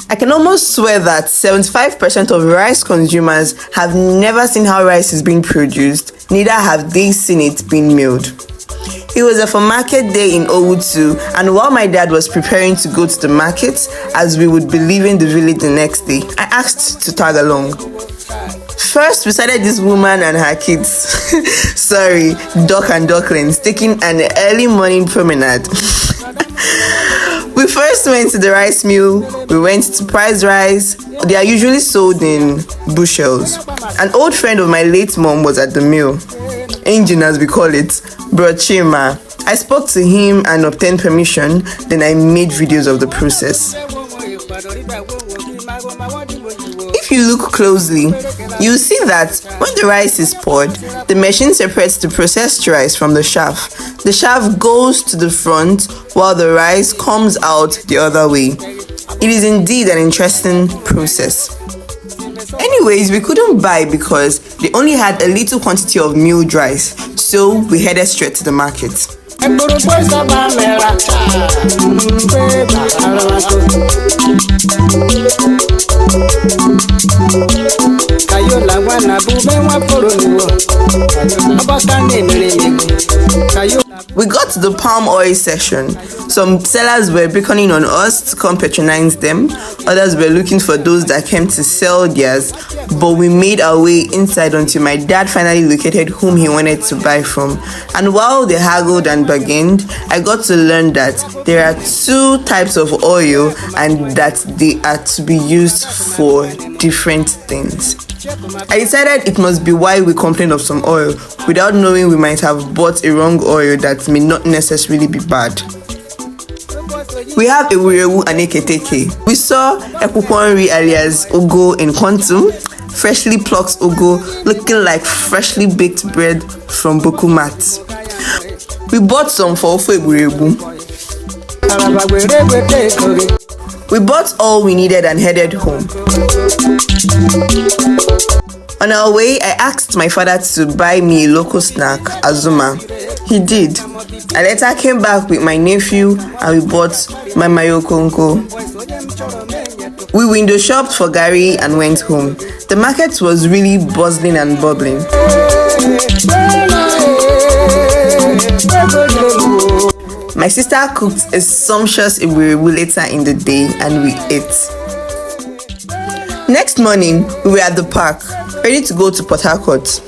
I can almost swear that 75% of rice consumers have never seen how rice is being produced, neither have they seen it being milled. It was a for market day in Owutu, and while my dad was preparing to go to the market, as we would be leaving the village the next day, I asked to tag along. First, we sighted this woman and her kids, sorry, duck and ducklings, taking an early morning promenade. We first went to the rice mill, we went to price rice. They are usually sold in bushels. An old friend of my late mom was at the mill, engine as we call it, Bro Chima. I spoke to him and obtained permission, then I made videos of the process. If you look closely, you'll see that when the rice is poured, the machine separates the processed rice from the chaff. The chaff goes to the front while the rice comes out the other way. It is indeed an interesting process. Anyways, we couldn't buy because they only had a little quantity of milled rice, so we headed straight to the market. We got to the palm oil section. Some sellers were beckoning on us to come patronize them. Others were looking for those that came to sell theirs. But we made our way inside until my dad finally located whom he wanted to buy from. And while they haggled and bargained, I got to learn that there are two types of oil and that they are to be used for different things. I decided it must be why we complained of some oil without knowing we might have bought a wrong oil that may not necessarily be bad. We have a Wirewu and a Keteke. We saw a Puponri alias Ogo in Quantum, freshly plucked Ogo looking like freshly baked bread from Bokumat. We bought some for Ofe Wirewu. We bought all we needed and headed home. On our way, I asked my father to buy me a local snack, Azuma. He did. I later came back with my nephew and we bought my mayo konko. We window shopped for Gary and went home. The market was really bustling and bubbling. My sister cooked a sumptuous Iwirewu later in the day and we ate. Next morning, we were at the park, ready to go to Port Harcourt.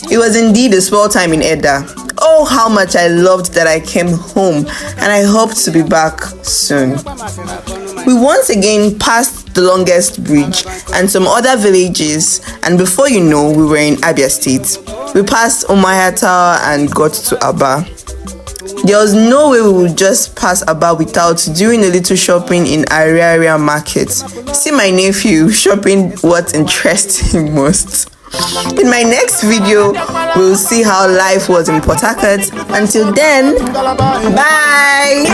It was indeed a small time in Edda. Oh, how much I loved that I came home, and I hope to be back soon. We once again passed the longest bridge and some other villages, and before you know, we were in Abia State. We passed Omaya Tower and got to Aba. There was no way we would just pass Aba without doing a little shopping in Ariaria Market. See my nephew shopping what interests him most. In my next video, we'll see how life was in Port Harcourt. Until then, bye!